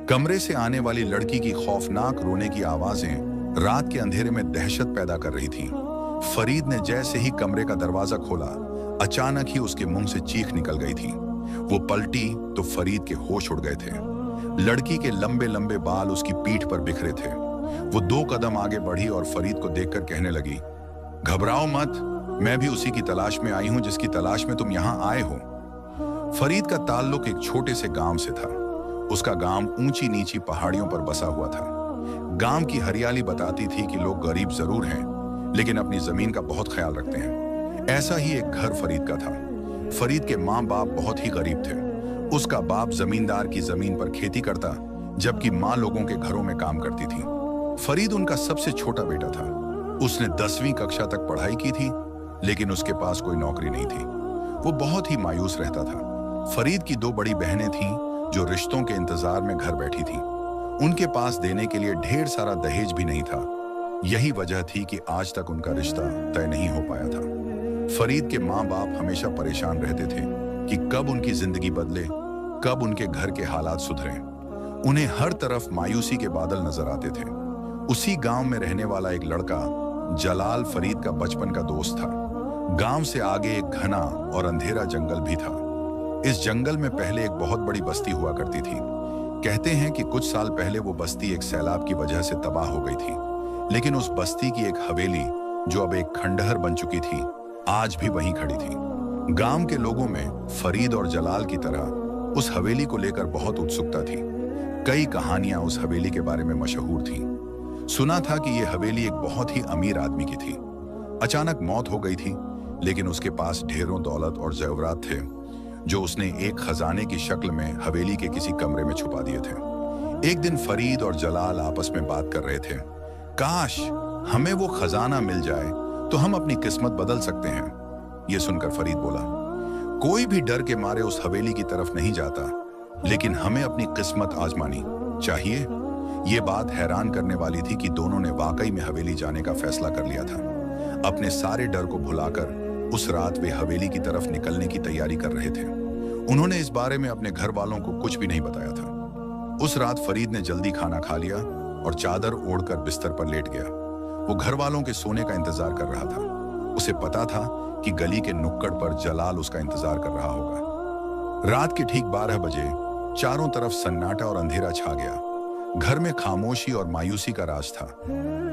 कमरे से आने वाली लड़की की खौफनाक रोने की आवाजें रात के अंधेरे में दहशत पैदा कर रही थीं। फरीद ने जैसे ही कमरे का दरवाजा खोला, अचानक ही उसके मुंह से चीख निकल गई थी। वो पलटी तो फरीद के होश उड़ गए थे। लड़की के लंबे लंबे बाल उसकी पीठ पर बिखरे थे। वो 2 कदम आगे बढ़ी और फरीद को देखकर कहने लगी, घबराओ मत, मैं भी उसी की तलाश में आई हूं जिसकी तलाश में तुम यहां आए हो। फरीद का ताल्लुक एक छोटे से गांव से था। उसका गांव ऊंची नीची पहाड़ियों पर बसा हुआ था। गांव की हरियाली बताती थी कि लोग गरीब जरूर हैं, लेकिन अपनी जमीन का बहुत ख्याल रखते हैं। ऐसा ही एक घर फरीद का था। फरीद के माँ बाप बहुत ही गरीब थे। उसका बाप जमींदार की जमीन पर खेती करता, जबकि माँ लोगों के घरों में काम करती थी। फरीद उनका सबसे छोटा बेटा था। उसने 10वीं कक्षा तक पढ़ाई की थी, लेकिन उसके पास कोई नौकरी नहीं थी। वो बहुत ही मायूस रहता था। फरीद की 2 बड़ी बहनें थीं जो रिश्तों के इंतजार में घर बैठी थीं। उनके पास देने के लिए ढेर सारा दहेज भी नहीं था। यही वजह थी कि आज तक उनका रिश्ता तय नहीं हो पाया था। फरीद के माँ बाप हमेशा परेशान रहते थे कि कब उनकी जिंदगी बदले, कब उनके घर के हालात सुधरें। उन्हें हर तरफ मायूसी के बादल नजर आते थे। उसी गांव में रहने वाला एक लड़का जलाल फरीद का बचपन का दोस्त था। गांव से आगे एक घना और अंधेरा जंगल भी था। इस जंगल में पहले एक बहुत बड़ी बस्ती हुआ करती थी। कहते हैं कि कुछ साल पहले वो बस्ती एक सैलाब की वजह से तबाह हो गई थी, लेकिन उस बस्ती की एक हवेली, जो अब एक खंडहर बन चुकी थी, आज भी वहीं खड़ी थी। गांव के लोगों में फरीद और जलाल की तरह उस हवेली को लेकर बहुत उत्सुकता थी। कई कहानियां उस हवेली के बारे में मशहूर थीं। सुना था कि यह हवेली एक बहुत ही अमीर आदमी की थी। अचानक मौत हो गई थी, लेकिन उसके पास ढेरों दौलत और जेवरात थे, जो उसने एक खजाने की शक्ल में हवेली के किसी कमरे में छुपा दिए थे। एक दिन फरीद और जलाल आपस में बात कर रहे थे। काश हमें वो खजाना मिल जाए तो हम अपनी किस्मत बदल सकते हैं। यह सुनकर फरीद बोला, कोई भी डर के मारे उस हवेली की तरफ नहीं जाता, लेकिन हमें अपनी किस्मत आजमानी चाहिए। यह बात हैरान करने वाली थी कि दोनों ने वाकई में हवेली जाने का फैसला कर लिया था। अपने सारे डर को भुलाकर उस रात वे हवेली की तरफ निकलने की तैयारी कर रहे थे। उन्होंने इस बारे में अपने घर वालों को कुछ भी नहीं बताया था। उस रात फरीद ने जल्दी खाना खा लिया और चादर ओढ़कर बिस्तर पर लेट गया। वो घर वालों के सोने का इंतजार कर रहा था। उसे पता था कि गली के नुक्कड़ पर जलाल उसका इंतजार कर रहा होगा। रात के ठीक 12 बजे चारों तरफ सन्नाटा और अंधेरा छा गया। घर में खामोशी और मायूसी का राज था।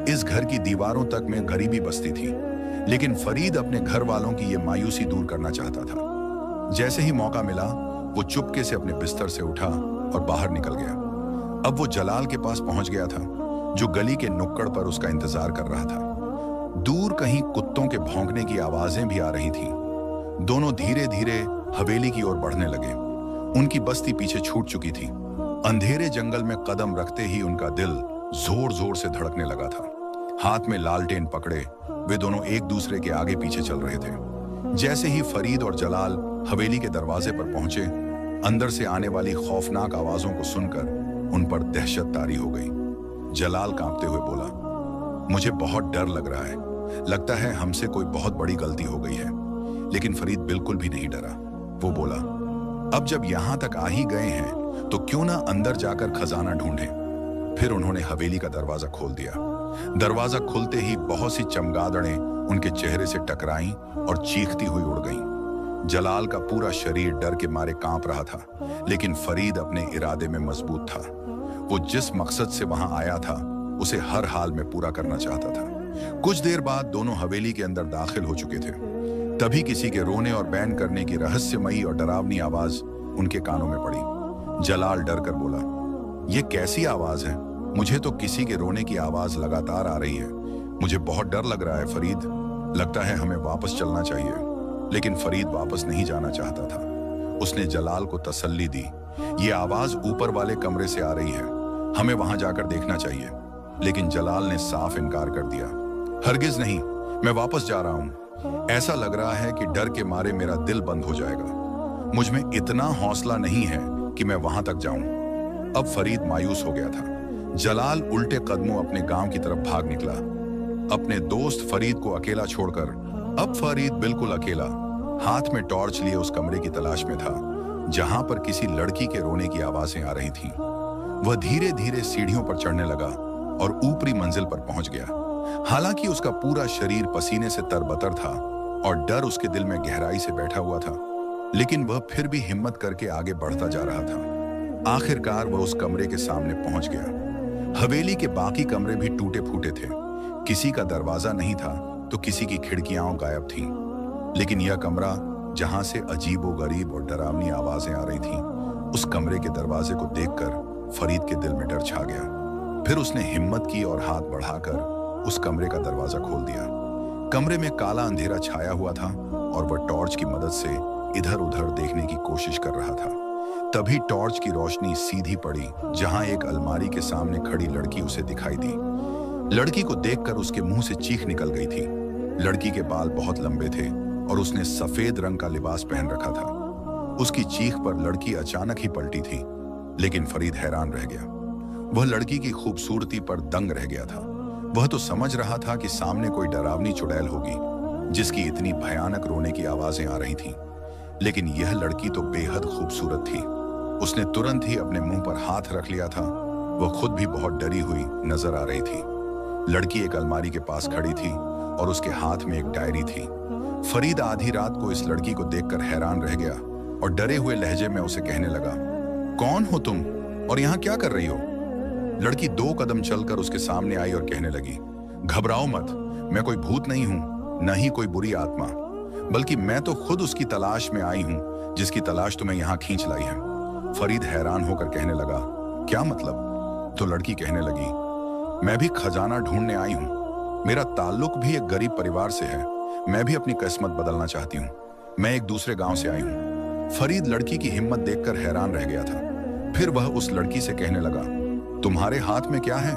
इस घर की दीवारों तक में गरीबी बसती थी, लेकिन फरीद अपने घर वालों की यह मायूसी दूर करना चाहता था। जैसे ही मौका मिला, वो चुपके से अपने बिस्तर से उठा और बाहर निकल गया। अब वो जलाल के पास पहुंच गया था, जो गली के नुक्कड़ पर उसका इंतजार कर रहा था। दूर कहीं कुत्तों के भौंकने की आवाजें भी आ रही थीं। दोनों धीरे धीरे हवेली की ओर बढ़ने लगे। उनकी बस्ती पीछे छूट चुकी थी। अंधेरे जंगल में कदम रखते ही उनका दिल जोर जोर से धड़कने लगा था। हाथ में लालटेन पकड़े वे दोनों एक दूसरे के आगे पीछे चल रहे थे। जैसे ही फरीद और जलाल हवेली के दरवाजे पर पहुंचे, अंदर से आने वाली खौफनाक आवाजों को सुनकर उन पर दहशत तारी हो गई। जलाल कांपते हुए बोला, मुझे बहुत डर लग रहा है। लगता है हमसे कोई बहुत बड़ी गलती हो गई है। लेकिन फरीद बिल्कुल भी नहीं डरा। वो बोला, अब जब यहां तक आ ही गए हैं तो क्यों ना अंदर जाकर खजाना ढूंढें। फिर उन्होंने हवेली का दरवाजा खोल दिया। दरवाजा खुलते ही बहुत सी चमगादड़ें उनके चेहरे से टकराईं और चीखती हुई उड़ गईं। जलाल का पूरा शरीर डर के मारे कांप रहा था, लेकिन फरीद अपने इरादे में मजबूत था। वो जिस मकसद से वहां आया था, उसे हर हाल में पूरा करना चाहता था। कुछ देर बाद दोनों हवेली के अंदर दाखिल हो चुके थे। तभी किसी के रोने और बैन करने की रहस्यमयी और डरावनी आवाज उनके कानों में पड़ी। जलाल डरकर बोला, यह कैसी आवाज है? मुझे तो किसी के रोने की आवाज लगातार आ रही है। मुझे बहुत डर लग रहा है फरीद। लगता है हमें वापस चलना चाहिए। लेकिन फरीद वापस नहीं जाना चाहता था। उसने जलाल को तसल्ली दी, ये आवाज ऊपर वाले कमरे से आ रही है, हमें वहां जाकर देखना चाहिए। लेकिन जलाल ने साफ इनकार कर दिया। हरगिज नहीं, मैं वापस जा रहा हूं। ऐसा लग रहा है कि डर के मारे मेरा दिल बंद हो जाएगा। मुझ में इतना हौसला नहीं है कि मैं वहां तक जाऊं। अब फरीद मायूस हो गया था। जलाल उल्टे कदमों अपने गांव की तरफ भाग निकला, अपने दोस्त फरीद को अकेला छोड़कर। अब फरीद बिल्कुल अकेला, हाथ में टॉर्च लिए उस कमरे की तलाश में था, जहां पर किसी लड़की के रोने की आवाजें आ रही थीं। वह धीरे धीरे सीढ़ियों पर चढ़ने लगा और ऊपरी मंजिल पर पहुंच गया। हालांकि उसका पूरा शरीर पसीने से तरबतर था और डर उसके दिल में गहराई से बैठा हुआ था, लेकिन वह फिर भी हिम्मत करके आगे बढ़ता जा रहा था। आखिरकार वह उस कमरे के सामने पहुंच गया। हवेली के बाकी कमरे भी टूटे फूटे थे। किसी का दरवाजा नहीं था तो किसी की खिड़कियां गायब थीं। लेकिन यह कमरा, जहां से अजीबोगरीब और डरावनी आवाजें आ रही थीं, उस कमरे के दरवाजे को देखकर फरीद के दिल में डर छा गया। फिर उसने हिम्मत की और हाथ बढ़ाकर उस कमरे का दरवाजा खोल दिया। कमरे में काला अंधेरा छाया हुआ था और वह टॉर्च की मदद से इधर उधर देखने की कोशिश कर रहा था। तभी टॉर्च की रोशनी सीधी पड़ी जहां एक अलमारी के सामने खड़ी लड़की उसे दिखाई दी। लड़की को देखकर उसके मुंह से चीख निकल गई थी। लड़की के बाल बहुत लंबे थे और उसने सफेद रंग का लिबास पहन रखा था। उसकी चीख पर लड़की अचानक ही पलटी थी, लेकिन फरीद हैरान रह गया। वह लड़की की खूबसूरती पर दंग रह गया था। वह तो समझ रहा था कि सामने कोई डरावनी चुड़ैल होगी जिसकी इतनी भयानक रोने की आवाजें आ रही थीं, लेकिन यह लड़की तो बेहद खूबसूरत थी। उसने तुरंत ही अपने मुंह पर हाथ रख लिया था। वह खुद भी बहुत डरी हुई नजर आ रही थी। लड़की एक अलमारी के पास खड़ी थी और उसके हाथ में एक डायरी थी। फरीद आधी रात को इस लड़की को देखकर हैरान रह गया और डरे हुए लहजे में उसे कहने लगा, कौन हो तुम और यहाँ क्या कर रही हो? लड़की 2 कदम चलकर उसके सामने आई और कहने लगी, घबराओ मत, मैं कोई भूत नहीं हूं, न ही कोई बुरी आत्मा, बल्कि मैं तो खुद उसकी तलाश में आई हूं जिसकी तलाश तुम्हें यहाँ खींच लाई है। फरीद हैरान होकर कहने लगा, क्या मतलब? तो लड़की कहने लगी, मैं भी खजाना ढूंढने आई हूं। मेरा ताल्लुक भी एक गरीब परिवार से है। मैं भी अपनी किस्मत बदलना चाहती हूँ। मैं एक दूसरे गांव से आई हूँ। फरीद लड़की की हिम्मत देखकर हैरान रह गया था। फिर वह उस लड़की से कहने लगा, तुम्हारे हाथ में क्या है?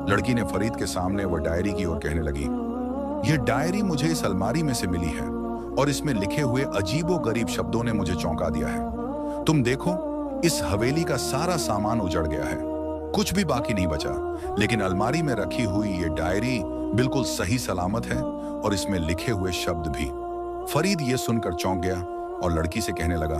लड़की ने फरीद के सामने वह डायरी की ओर कहने लगी, यह डायरी मुझे इस अलमारी में से मिली है और इसमें लिखे हुए अजीबोगरीब शब्दों ने मुझे चौंका दिया है। तुम देखो, इस हवेली का सारा सामान उजड़ गया है, कुछ भी बाकी नहीं बचा, लेकिन अलमारी में रखी हुई ये डायरी बिल्कुल सही सलामत है और इसमें लिखे हुए शब्द भी। फरीद ये सुनकर चौंक गया और लड़की से कहने लगा,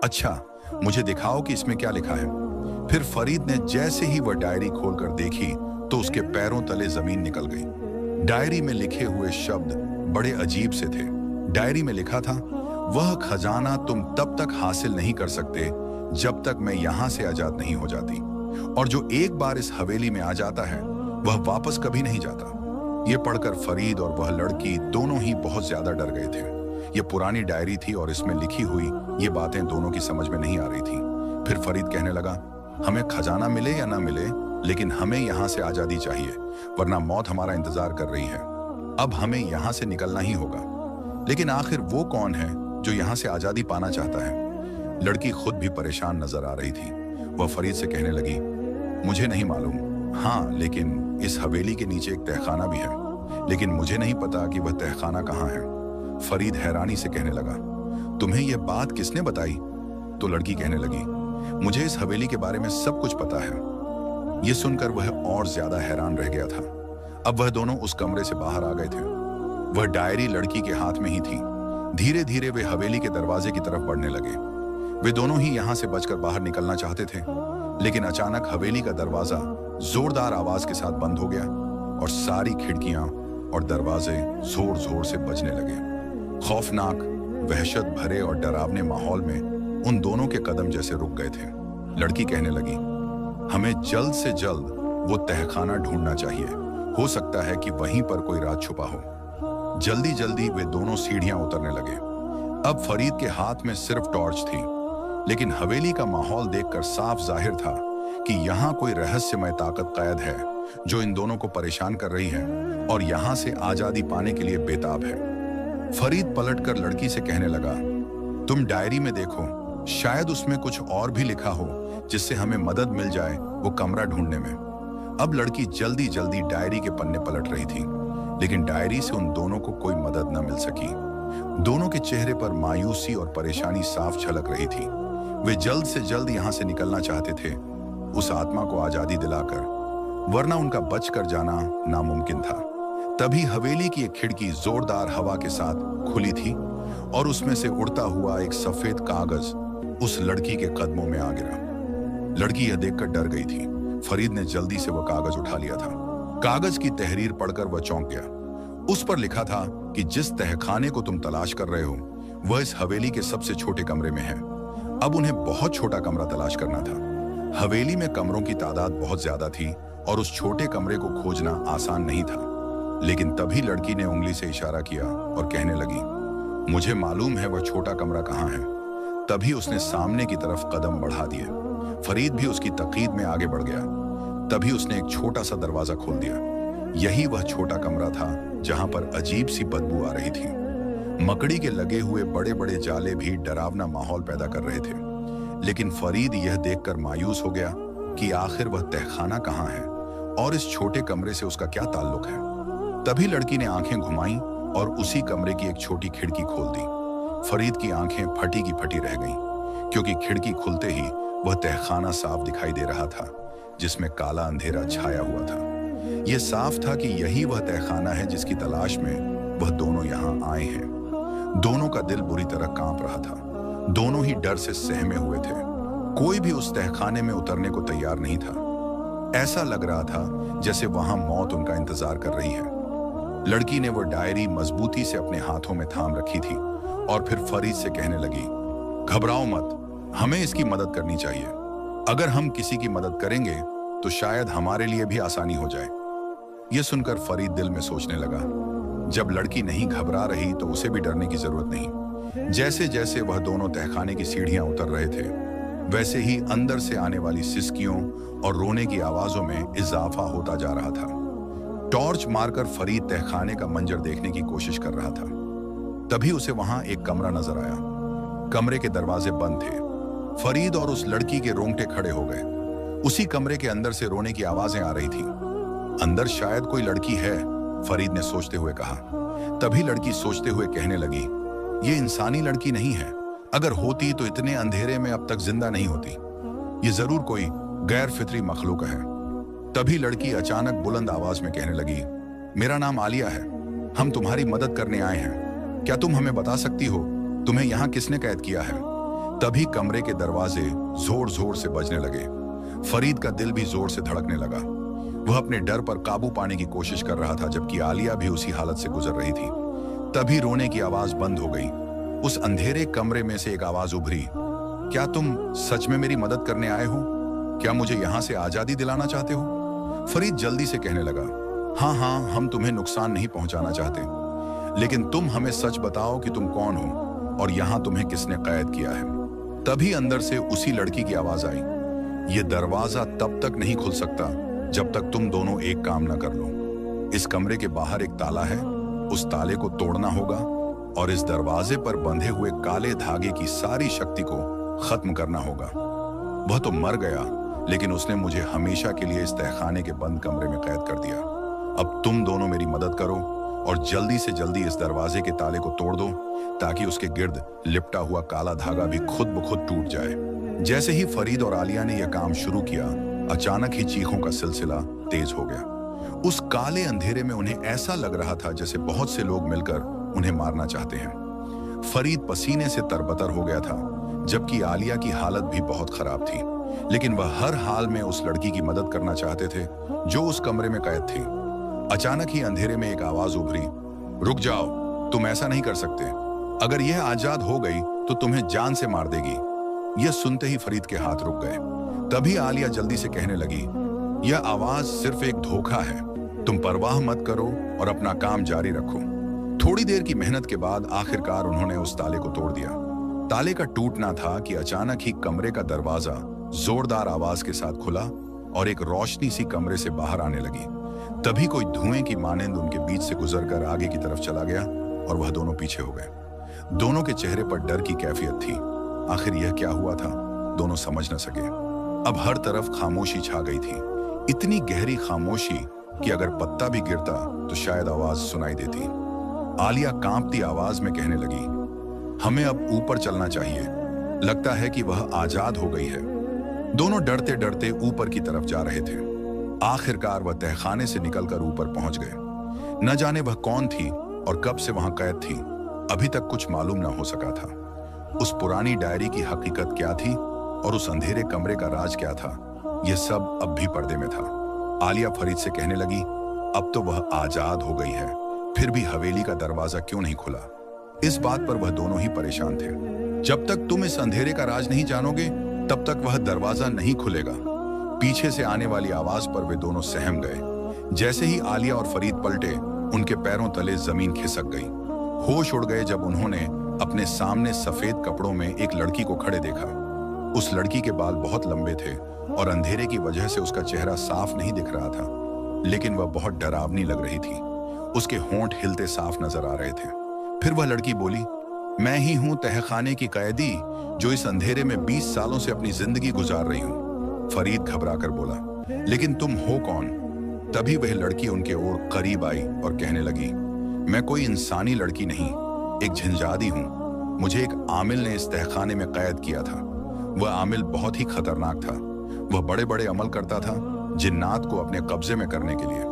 अच्छा, मुझे दिखाओ कि इसमें क्या लिखा है। फिर फरीद ने जैसे ही वह डायरी खोलकर देखी तो उसके पैरों तले जमीन निकल गई। डायरी में लिखे हुए शब्द बड़े अजीब से थे। डायरी में लिखा था, वह खजाना तुम तब तक हासिल नहीं कर सकते जब तक मैं यहां से आजाद नहीं हो जाती, और जो एक बार इस हवेली में आ जाता है वह वापस कभी नहीं जाता। यह पढ़कर फरीद और वह लड़की दोनों ही बहुत ज्यादा डर गए थे। यह पुरानी डायरी थी और इसमें लिखी हुई ये बातें दोनों की समझ में नहीं आ रही थी। फिर फरीद कहने लगा, हमें खजाना मिले या ना मिले, लेकिन हमें यहाँ से आजादी चाहिए, वरना मौत हमारा इंतजार कर रही है। अब हमें यहाँ से निकलना ही होगा। लेकिन आखिर वो कौन है जो यहाँ से आजादी पाना चाहता है? लड़की खुद भी परेशान नजर आ रही थी। वह फरीद से कहने लगी, मुझे नहीं मालूम। हाँ, लेकिन इस हवेली के नीचे एक तहखाना भी है, लेकिन मुझे नहीं पता कि वह तहखाना कहाँ है। फरीद हैरानी से कहने लगा, तुम्हें यह बात किसने बताई? तो लड़की कहने लगी, मुझे इस हवेली के बारे में सब कुछ पता है। यह सुनकर वह और ज्यादा हैरान रह गया था। अब वह दोनों उस कमरे से बाहर आ गए थे। वह डायरी लड़की के हाथ में ही थी। धीरे धीरे वे हवेली के दरवाजे की तरफ बढ़ने लगे। वे दोनों ही यहां से बचकर बाहर निकलना चाहते थे, लेकिन अचानक हवेली का दरवाजा जोरदार आवाज के साथ बंद हो गया और सारी खिड़कियां और दरवाजे जोर जोर से बजने लगे। खौफनाक, वहशत भरे और डरावने माहौल में उन दोनों के कदम जैसे रुक गए थे। लड़की कहने लगी, हमें जल्द से जल्द वो तहखाना ढूंढना चाहिए। हो सकता है कि वहीं पर कोई राज छुपा हो। जल्दी जल्दी वे दोनों सीढ़ियां उतरने लगे। अब फरीद के हाथ में सिर्फ टॉर्च थी, लेकिन हवेली का माहौल देखकर साफ जाहिर था कि यहाँ कोई रहस्यमय ताकत कैद है जो इन दोनों को परेशान कर रही है और यहाँ से आजादी पाने के लिए बेताब है। फरीद पलटकर लड़की से कहने लगा, तुम डायरी में देखो, शायद उसमें कुछ और भी लिखा हो जिससे हमें मदद मिल जाए वो कमरा ढूंढने में। अब लड़की जल्दी जल्दी डायरी के पन्ने पलट रही थी, लेकिन डायरी से उन दोनों को कोई मदद न मिल सकी। दोनों के चेहरे पर मायूसी और परेशानी साफ झलक रही थी। वे जल्द से जल्द यहाँ से निकलना चाहते थे, उस आत्मा को आजादी दिलाकर, वरना उनका बचकर जाना नामुमकिन था। तभी हवेली की एक खिड़की जोरदार हवा के साथ खुली थी और उसमें से उड़ता हुआ एक सफेद कागज उस लड़की के कदमों में आ गिरा। लड़की यह देखकर डर गई थी। फरीद ने जल्दी से वह कागज उठा लिया था। कागज की तहरीर पढ़कर वह चौंक गया। उस पर लिखा था कि जिस तहखाने को तुम तलाश कर रहे हो वह इस हवेली के सबसे छोटे कमरे में है। अब उन्हें बहुत छोटा कमरा तलाश करना था। हवेली में कमरों की तादाद बहुत ज्यादा थी और उस छोटे कमरे को खोजना आसान नहीं था। लेकिन तभी लड़की ने उंगली से इशारा किया और कहने लगी, मुझे मालूम है वह छोटा कमरा कहाँ है। तभी उसने सामने की तरफ कदम बढ़ा दिए। फरीद भी उसकी तकीद में आगे बढ़ गया। तभी उसने एक छोटा सा दरवाजा खोल दिया। यही वह छोटा कमरा था जहां पर अजीब सी बदबू आ रही थी। मकड़ी के लगे हुए बड़े बड़े जाले भी डरावना माहौल पैदा कर रहे थे। लेकिन फरीद यह देखकर मायूस हो गया कि आखिर वह तहखाना कहाँ है और इस छोटे कमरे से उसका क्या ताल्लुक है। तभी लड़की ने आंखें घुमाईं और उसी कमरे की एक छोटी खिड़की खोल दी। फरीद की आंखें फटी की फटी रह गईं, क्योंकि खिड़की खुलते ही वह तहखाना साफ दिखाई दे रहा था जिसमें काला अंधेरा छाया हुआ था। यह साफ था कि यही वह तहखाना है जिसकी तलाश में वह दोनों यहाँ आए हैं। दोनों का दिल बुरी तरह कांप रहा था। दोनों ही डर से सहमे हुए थे। कोई भी उस तहखाने में उतरने को तैयार नहीं था। ऐसा लग रहा था जैसे वहां मौत उनका इंतजार कर रही है। लड़की ने वो डायरी मजबूती से अपने हाथों में थाम रखी थी और फिर फरीद से कहने लगी, घबराओ मत, हमें इसकी मदद करनी चाहिए। अगर हम किसी की मदद करेंगे तो शायद हमारे लिए भी आसानी हो जाए। यह सुनकर फरीद दिल में सोचने लगा, जब लड़की नहीं घबरा रही तो उसे भी डरने की जरूरत नहीं। जैसे जैसे वह दोनों तहखाने की सीढ़ियां उतर रहे थे वैसे ही अंदर से आने वाली सिसकियों और रोने की आवाजों में इजाफा होता जा रहा था। टॉर्च मारकर फरीद तहखाने का मंजर देखने की कोशिश कर रहा था। तभी उसे वहां एक कमरा नजर आया। कमरे के दरवाजे बंद थे। फरीद और उस लड़की के रोंगटे खड़े हो गए। उसी कमरे के अंदर से रोने की आवाजें आ रही थी। अंदर शायद कोई लड़की है, फरीद ने सोचते हुए कहा। तभी लड़की सोचते हुए कहने लगी, ये इंसानी लड़की नहीं है। अगर होती तो इतने अंधेरे में अब तक जिंदा नहीं होती। ये जरूर कोई गैर फितरी मखलूक है। तभी लड़की अचानक बुलंद आवाज में कहने लगी, मेरा नाम आलिया है, हम तुम्हारी मदद करने आए हैं। क्या तुम हमें बता सकती हो तुम्हें यहाँ किसने कैद किया है? तभी कमरे के दरवाजे जोर जोर से बजने लगे। फरीद का दिल भी जोर से धड़कने लगा। वह अपने डर पर काबू पाने की कोशिश कर रहा था, जबकि आलिया भी उसी हालत से गुजर रही थी। तभी रोने की आवाज बंद हो गई। उस अंधेरे कमरे में से एक आवाज उभरी, क्या तुम सच में मेरी मदद करने आए हो? क्या मुझे यहाँ से आजादी दिलाना चाहते हो? फरीद जल्दी से कहने लगा, हाँ हाँ, हम तुम्हें नुकसान नहीं पहुंचाना चाहते, लेकिन तुम हमें सच बताओ कि तुम कौन हो और यहाँ तुम्हें किसने कैद किया है। तभी अंदर से उसी लड़की की आवाज आई, ये दरवाजा तब तक नहीं खुल सकता जब तक तुम दोनों एक काम ना कर लो। इस कमरे के बाहर एक ताला है, उस ताले को तोड़ना होगा और इस दरवाजे पर बंधे हुए काले धागे की सारी शक्ति को खत्म करना होगा। वह तो मर गया, लेकिन उसने मुझे हमेशा के लिए इस तहखाने के बंद कमरे में कैद कर दिया। अब तुम दोनों मेरी मदद करो और जल्दी से जल्दी इस दरवाजे के ताले को तोड़ दो, ताकि उसके गिर्द लिपटा हुआ काला धागा भी खुद ब खुद टूट जाए। जैसे ही फरीद और आलिया ने यह काम शुरू किया, अचानक ही चीखों का सिलसिला तेज हो गया। उस काले अंधेरे में उन्हें ऐसा लग रहा था जैसे बहुत से लोग मिलकर उन्हें मारना चाहते हैं। फरीद पसीने से तरबतर हो गया था, जबकि आलिया की हालत भी बहुत खराब थी, लेकिन वह हर हाल में उस लड़की की मदद करना चाहते थे जो उस कमरे में कैद थी। अचानक ही अंधेरे में एक आवाज उभरी, रुक जाओ, तुम ऐसा नहीं कर सकते। अगर यह आजाद हो गई तो तुम्हें जान से मार देगी। यह सुनते ही फरीद के हाथ रुक गए। तभी आलिया जल्दी से कहने लगी, यह आवाज सिर्फ एक धोखा है, तुम परवाह मत करो और अपना काम जारी रखो। थोड़ी देर की मेहनत के बाद आखिरकार उन्होंने उस ताले को तोड़ दिया। ताले का टूटना था कि अचानक ही कमरे का दरवाजा जोरदार आवाज के साथ खुला और एक रोशनी सी कमरे से बाहर आने लगी। तभी कोई धुएं की मानंद उनके बीच से गुजरकर आगे की तरफ चला गया और वह दोनों पीछे हो गए। दोनों के चेहरे पर डर की कैफियत थी। आखिर यह क्या हुआ था, दोनों समझ न सके। अब हर तरफ खामोशी छा गई थी, इतनी गहरी खामोशी कि अगर पत्ता भी गिरता तो शायद आवाज सुनाई देती। आलिया कांपती आवाज में कहने लगी, हमें अब ऊपर चलना चाहिए, लगता है कि वह आजाद हो गई है। दोनों डरते डरते ऊपर की तरफ जा रहे थे। आखिरकार वह तहखाने से निकलकर ऊपर पहुंच गए। न जाने वह कौन थी और कब से वहां कैद थी, अभी तक कुछ मालूम न हो सका था। उस पुरानी डायरी की हकीकत क्या थी, और उस अंधेरे कमरे का राज क्या था, यह सब अब भी पर्दे में था। आलिया फरीद से कहने लगी, अब तो वह आजाद हो गई है, फिर भी हवेली का दरवाजा क्यों नहीं खुला? इस बात पर वह दोनों ही परेशान थे। जब तक तुम इस अंधेरे का राज नहीं जानोगे, तब तक वह दरवाजा नहीं खुलेगा। पीछे से आने वाली आवाज पर वे दोनों सहम गए। जैसे ही आलिया और फरीद पलटे, उनके पैरों तले जमीन खिसक गई। होश उड़ गए जब उन्होंने अपने सामने सफेद कपड़ों में एक लड़की को खड़े देखा। उस लड़की के बाल बहुत लंबे थे और अंधेरे की वजह से उसका चेहरा साफ नहीं दिख रहा था, लेकिन वह बहुत डरावनी लग रही थी। उसके होंठ हिलते साफ नजर आ रहे थे। फिर वह लड़की बोली, मैं ही हूं तहखाने की कैदी जो इस अंधेरे में 20 सालों से अपनी जिंदगी गुजार रही हूं। फरीद घबराकर बोला, लेकिन तुम हो कौन? तभी वह लड़की उनके ओर करीब आई और कहने लगी, मैं कोई इंसानी लड़की नहीं, एक झंझादी हूं। मुझे एक आमिल ने इस तहखाने में कैद किया था। वह आमिल बहुत ही खतरनाक था। वह बड़े बड़े अमल करता था जिन्नात को अपने कब्जे में करने के लिए।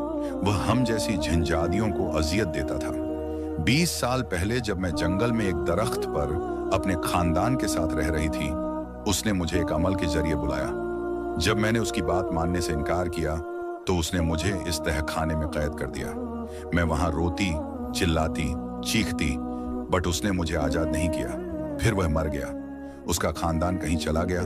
वह हम जैसी झंझादियों को अजियत देता था। 20 साल पहले जब मैं जंगल में एक दरख्त पर अपने खानदान के साथ रह रही थी, उसने मुझे एक अमल के जरिए बुलाया। जब मैंने उसकी बात मानने से इनकार किया तो उसने मुझे इस तहखाने में कैद कर दिया। मैं वहां रोती, चिल्लाती, चीखती, बट उसने मुझे आजाद नहीं किया। फिर वह मर गया। उसका खानदान कहीं चला गया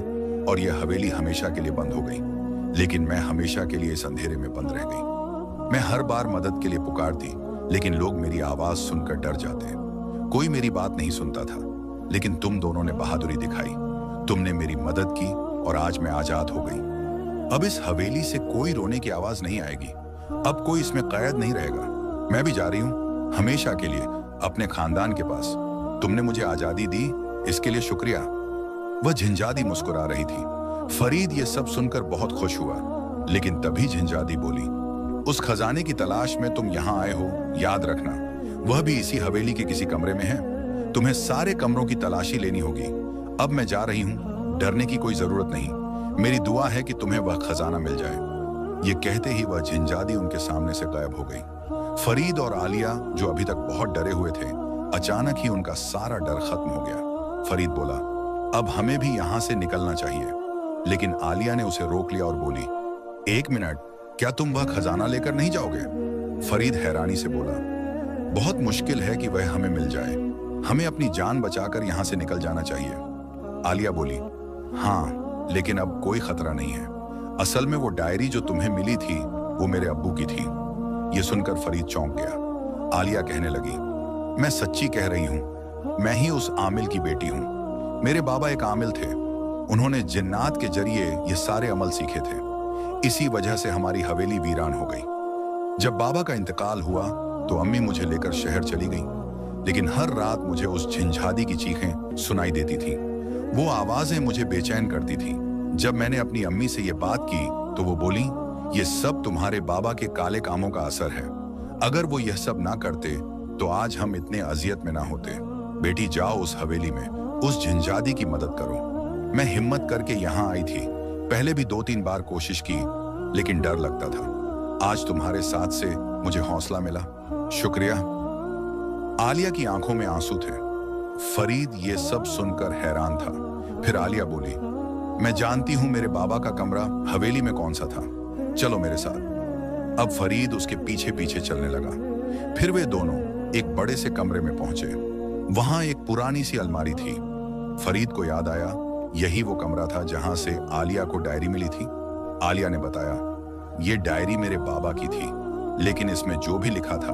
और यह हवेली हमेशा के लिए बंद हो गई। लेकिन मैं हमेशा के लिए इस अंधेरे में बंद रह गई। मैं हर बार मदद के लिए पुकारती, लेकिन लोग मेरी आवाज सुनकर डर जाते। कोई मेरी बात नहीं सुनता था, लेकिन तुम दोनों ने बहादुरी दिखाई। तुमने मेरी मदद की और आज मैं आजाद हो गई। अब इस हवेली से कोई रोने की आवाज नहीं आएगी। अब कोई इसमें कैद नहीं रहेगा। मैं भी जा रही हूं हमेशा के लिए अपने खानदान के पास। तुमने मुझे आजादी दी, इसके लिए शुक्रिया। वह झंझादी मुस्कुरा रही थी। फरीद ये सब सुनकर बहुत खुश हुआ, लेकिन तभी झंझादी बोली, उस खजाने की तलाश में तुम यहां आए हो, याद रखना वह भी इसी हवेली के किसी कमरे में है। तुम्हें सारे कमरों की तलाशी लेनी होगी। अब मैं जा रही हूं, डरने की कोई जरूरत नहीं। मेरी दुआ है कि तुम्हें वह खजाना मिल जाए। ये कहते ही वह झंझादी उनके सामने से गायब हो गई। फरीद और आलिया, जो अभी तक बहुत डरे हुए थे, अचानक ही उनका सारा डर खत्म हो गया। फरीद बोला, अब हमें भी यहां से निकलना चाहिए। लेकिन आलिया ने उसे रोक लिया और बोली, एक मिनट, क्या तुम वह खजाना लेकर नहीं जाओगे? फरीद हैरानी से बोला, बहुत मुश्किल है कि वह हमें मिल जाए। हमें अपनी जान बचाकर यहां से निकल जाना चाहिए। आलिया बोली, हाँ, लेकिन अब कोई खतरा नहीं है। असल में वो डायरी जो तुम्हें मिली थी वो मेरे अब्बू की थी। ये सुनकर फरीद चौंक गया। आलिया कहने लगी, मैं सच्ची कह रही हूं, मैं ही उस आमिल की बेटी हूं। मेरे बाबा एक आमिल थे। उन्होंने जिन्नात के जरिए ये सारे अमल सीखे थे। इसी वजह से हमारी हवेली वीरान हो गई। जब बाबा का इंतकाल हुआ तो अम्मी मुझे लेकर शहर चली गई, लेकिन हर रात मुझे उस झंझादी की चीखें सुनाई देती थी। वो आवाजें मुझे बेचैन करती थी। जब मैंने अपनी अम्मी से ये बात की तो वो बोली, ये सब तुम्हारे बाबा के काले कामों का असर है। अगर वो यह सब ना करते तो आज हम इतने अजियत में ना होते। बेटी, जाओ उस हवेली में, उस झंझादी की मदद करो। मैं हिम्मत करके यहाँ आई थी। पहले भी 2-3 बार कोशिश की, लेकिन डर लगता था। आज तुम्हारे साथ से मुझे हौसला मिला। शुक्रिया। आलिया की आंखों में आंसू थे। फरीद ये सब सुनकर हैरान था। फिर आलिया बोली, मैं जानती हूं मेरे बाबा का कमरा हवेली में कौन सा था। चलो मेरे साथ। अब फरीद उसके पीछे पीछे चलने लगा। फिर वे दोनों एक बड़े से कमरे में पहुंचे। वहां एक पुरानी सी अलमारी थी। फरीद को याद आया, यही वो कमरा था जहां से आलिया को डायरी मिली थी। आलिया ने बताया, ये डायरी मेरे बाबा की थी, लेकिन इसमें जो भी लिखा था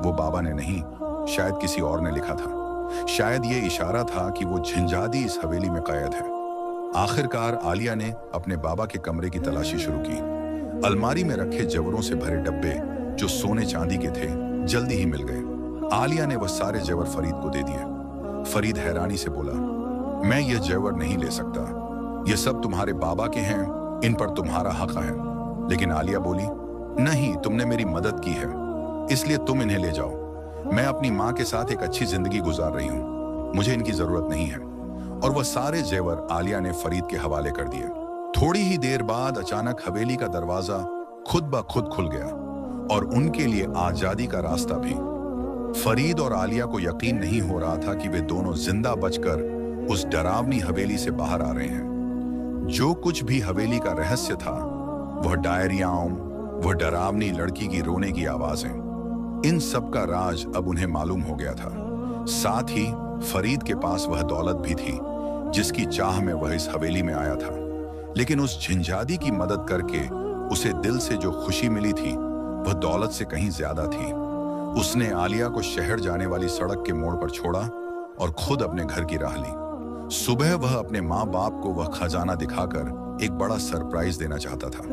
वो बाबा ने नहीं, शायद किसी और ने लिखा था। शायद ये इशारा था कि वो झंझादी इस हवेली में कैद है। आखिरकार आलिया ने अपने बाबा के कमरे की तलाशी शुरू की। अलमारी में रखे जेवरों से भरे डब्बे जो सोने चांदी के थे जल्दी ही मिल गए। आलिया ने वह सारे जेवर फरीद को दे दिए। फरीद हैरानी से बोला, मैं ये जेवर नहीं ले सकता। ये सब तुम्हारे बाबा के हैं, इन पर तुम्हारा हक है। लेकिन आलिया बोली, नहीं, तुमने मेरी मदद की है, इसलिए तुम इन्हें ले जाओ। मैं अपनी माँ के साथ एक अच्छी जिंदगी गुजार रही हूँ, मुझे इनकी जरूरत नहीं है। और वह सारे जेवर आलिया ने फरीद के हवाले कर दिए। थोड़ी ही देर बाद अचानक हवेली का दरवाजा खुद ब खुद खुल गया और उनके लिए आजादी का रास्ता भी। फरीद और आलिया को यकीन नहीं हो रहा था कि वे दोनों जिंदा बचकर उस डरावनी हवेली से बाहर आ रहे हैं। जो कुछ भी हवेली का रहस्य था, वह डायरियाओं, वह डरावनी लड़की की रोने की आवाजें, इन सब का राज अब उन्हें मालूम हो गया था। साथ ही फरीद के पास वह दौलत भी थी जिसकी चाह में वह इस हवेली में आया था। लेकिन उस झिंझादी की मदद करके उसे दिल से जो खुशी मिली थी वह दौलत से कहीं ज्यादा थी। उसने आलिया को शहर जाने वाली सड़क के मोड़ पर छोड़ा और खुद अपने घर की राह ली। सुबह वह अपने माँ बाप को वह खजाना दिखाकर एक बड़ा सरप्राइज देना चाहता था।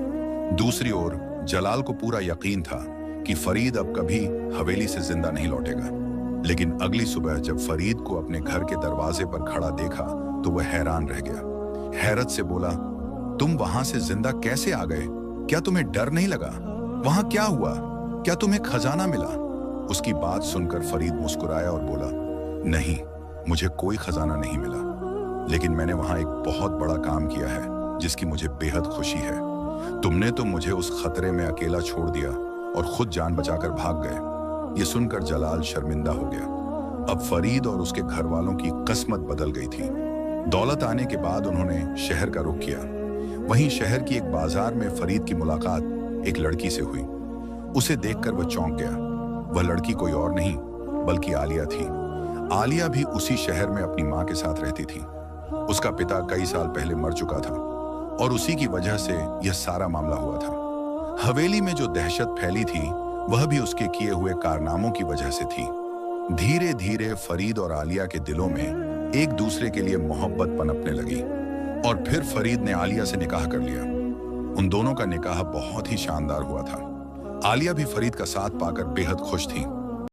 दूसरी ओर जलाल को पूरा यकीन था कि फरीद अब कभी हवेली से जिंदा नहीं लौटेगा। लेकिन अगली सुबह जब फरीद को अपने घर के दरवाजे पर खड़ा देखा तो वह हैरान रह गया। हैरत से बोला, तुम वहां से जिंदा कैसे आ गए? क्या तुम्हें डर नहीं लगा? वहां क्या हुआ? क्या तुम्हें खजाना मिला? उसकी बात सुनकर फरीद मुस्कुराया और बोला, नहीं, मुझे कोई खजाना नहीं मिला, लेकिन मैंने वहां एक बहुत बड़ा काम किया है जिसकी मुझे बेहद खुशी है। तुमने तो मुझे उस खतरे में अकेला छोड़ दिया और खुद जान बचाकर भाग गए। ये सुनकर जलाल शर्मिंदा हो गया। अब फरीद और उसके घर वालों की किस्मत बदल गई थी। दौलत आने के बाद उन्होंने शहर का रुख किया। वहीं शहर की एक बाजार में फरीद की मुलाकात एक लड़की से हुई। उसे देखकर वह चौंक गया। वह लड़की कोई और नहीं बल्कि आलिया थी। आलिया भी उसी शहर में अपनी माँ के साथ रहती थी। उसका पिता कई साल पहले मर चुका था और उसी की वजह से यह सारा मामला हुआ था। हवेली में जो दहशत फैली थी वह भी उसके किए हुए कारनामों की वजह से थी। धीरे धीरे फरीद और आलिया के दिलों में एक दूसरे के लिए मोहब्बत पनपने लगी और फिर फरीद ने आलिया से निकाह कर लिया। उन दोनों का निकाह बहुत ही शानदार हुआ था। आलिया भी फरीद का साथ पाकर बेहद खुश थी।